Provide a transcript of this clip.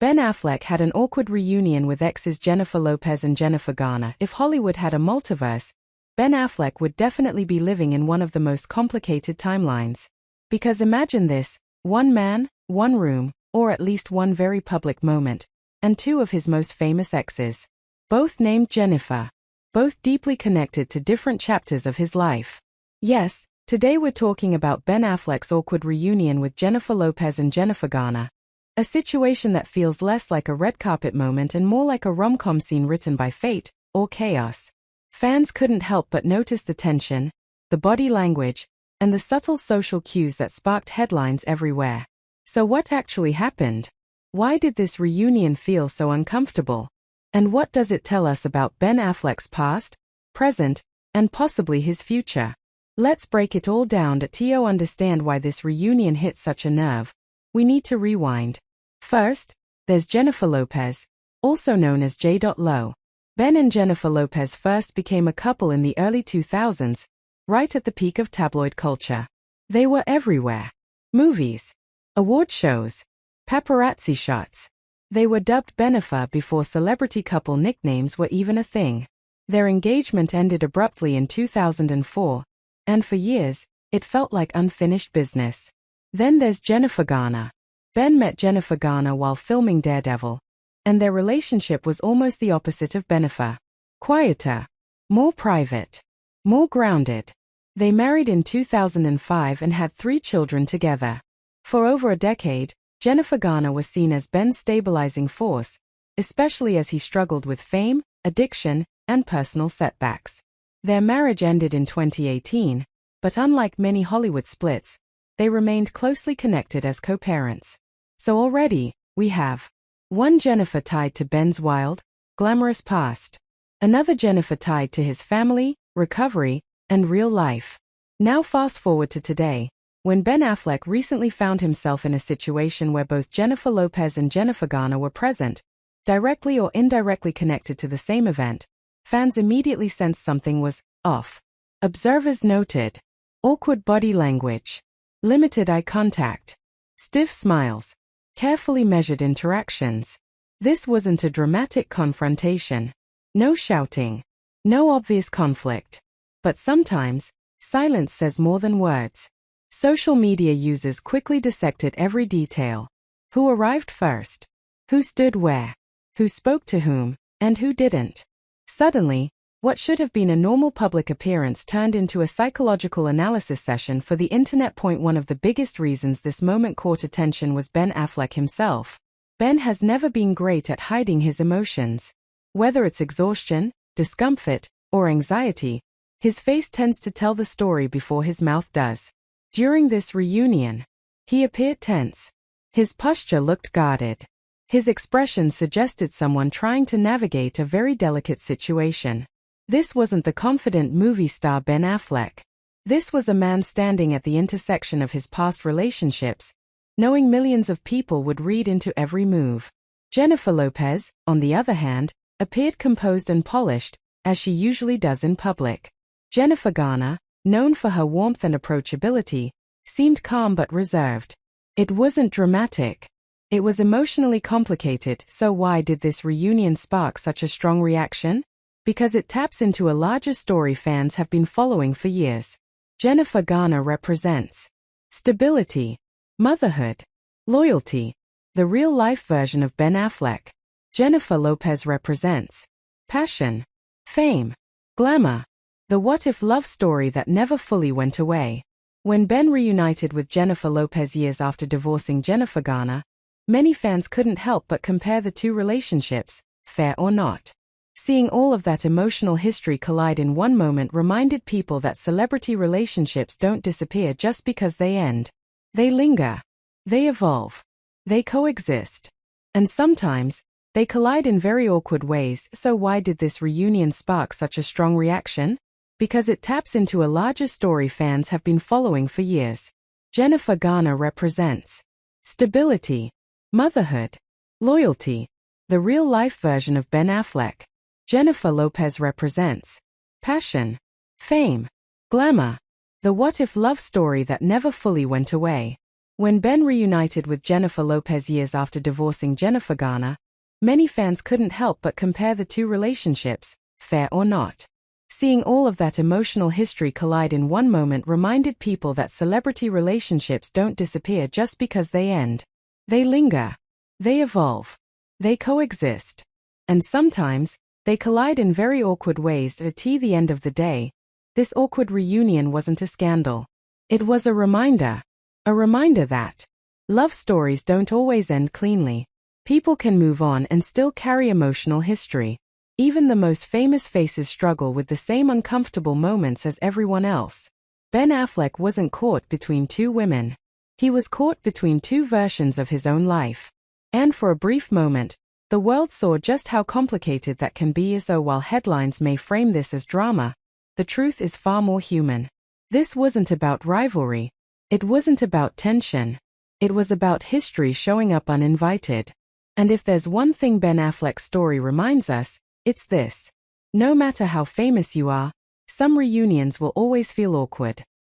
Ben Affleck had an awkward reunion with exes Jennifer Lopez and Jennifer Garner. If Hollywood had a multiverse, Ben Affleck would definitely be living in one of the most complicated timelines. Because imagine this, one man, one room, or at least one very public moment, and two of his most famous exes. Both named Jennifer. Both deeply connected to different chapters of his life. Yes, today we're talking about Ben Affleck's awkward reunion with Jennifer Lopez and Jennifer Garner. A situation that feels less like a red carpet moment and more like a rom-com scene written by fate, or chaos. Fans couldn't help but notice the tension, the body language, and the subtle social cues that sparked headlines everywhere. So what actually happened? Why did this reunion feel so uncomfortable? And what does it tell us about Ben Affleck's past, present, and possibly his future? Let's break it all down to understand why this reunion hit such a nerve. We need to rewind. First, there's Jennifer Lopez, also known as J.Lo. Ben and Jennifer Lopez first became a couple in the early 2000s, right at the peak of tabloid culture. They were everywhere. Movies, award shows, paparazzi shots. They were dubbed Benifer before celebrity couple nicknames were even a thing. Their engagement ended abruptly in 2004, and for years, it felt like unfinished business. Then there's Jennifer Garner. Ben met Jennifer Garner while filming Daredevil, and their relationship was almost the opposite of Benifer. Quieter, more private, more grounded. They married in 2005 and had 3 children together. For over a decade, Jennifer Garner was seen as Ben's stabilizing force, especially as he struggled with fame, addiction, and personal setbacks. Their marriage ended in 2018, but unlike many Hollywood splits, they remained closely connected as co-parents. So already, we have one Jennifer tied to Ben's wild, glamorous past, another Jennifer tied to his family, recovery, and real life. Now fast forward to today, when Ben Affleck recently found himself in a situation where both Jennifer Lopez and Jennifer Garner were present, directly or indirectly connected to the same event, fans immediately sensed something was off. Observers noted awkward body language, limited eye contact, stiff smiles, carefully measured interactions. This wasn't a dramatic confrontation. No shouting. No obvious conflict. But sometimes, silence says more than words. Social media users quickly dissected every detail. Who arrived first? Who stood where? Who spoke to whom, and who didn't? Suddenly, what should have been a normal public appearance turned into a psychological analysis session for the internet. One of the biggest reasons this moment caught attention was Ben Affleck himself. Ben has never been great at hiding his emotions. Whether it's exhaustion, discomfort, or anxiety, his face tends to tell the story before his mouth does. During this reunion, he appeared tense. His posture looked guarded. His expression suggested someone trying to navigate a very delicate situation. This wasn't the confident movie star Ben Affleck. This was a man standing at the intersection of his past relationships, knowing millions of people would read into every move. Jennifer Lopez, on the other hand, appeared composed and polished, as she usually does in public. Jennifer Garner, known for her warmth and approachability, seemed calm but reserved. It wasn't dramatic. It was emotionally complicated. So why did this reunion spark such a strong reaction? Because it taps into a larger story fans have been following for years. Jennifer Garner represents stability, motherhood, loyalty, the real-life version of Ben Affleck. Jennifer Lopez represents passion, fame, glamour, the what-if love story that never fully went away. When Ben reunited with Jennifer Lopez years after divorcing Jennifer Garner, many fans couldn't help but compare the two relationships, fair or not. Seeing all of that emotional history collide in one moment reminded people that celebrity relationships don't disappear just because they end. They linger. They evolve. They coexist. And sometimes, they collide in very awkward ways. So why did this reunion spark such a strong reaction? Because it taps into a larger story fans have been following for years. Jennifer Garner represents stability, motherhood, loyalty, the real-life version of Ben Affleck. Jennifer Lopez represents passion, fame, glamour, the what-if love story that never fully went away. When Ben reunited with Jennifer Lopez years after divorcing Jennifer Garner, many fans couldn't help but compare the two relationships, fair or not. Seeing all of that emotional history collide in one moment reminded people that celebrity relationships don't disappear just because they end. They linger. They evolve. They coexist. And sometimes, they collide in very awkward ways. At the end of the day, this awkward reunion wasn't a scandal. It was a reminder. A reminder that love stories don't always end cleanly. People can move on and still carry emotional history. Even the most famous faces struggle with the same uncomfortable moments as everyone else. Ben Affleck wasn't caught between two women. He was caught between two versions of his own life. And for a brief moment, the world saw just how complicated that can be. So while headlines may frame this as drama, the truth is far more human. This wasn't about rivalry. It wasn't about tension. It was about history showing up uninvited. And if there's one thing Ben Affleck's story reminds us, it's this. No matter how famous you are, some reunions will always feel awkward.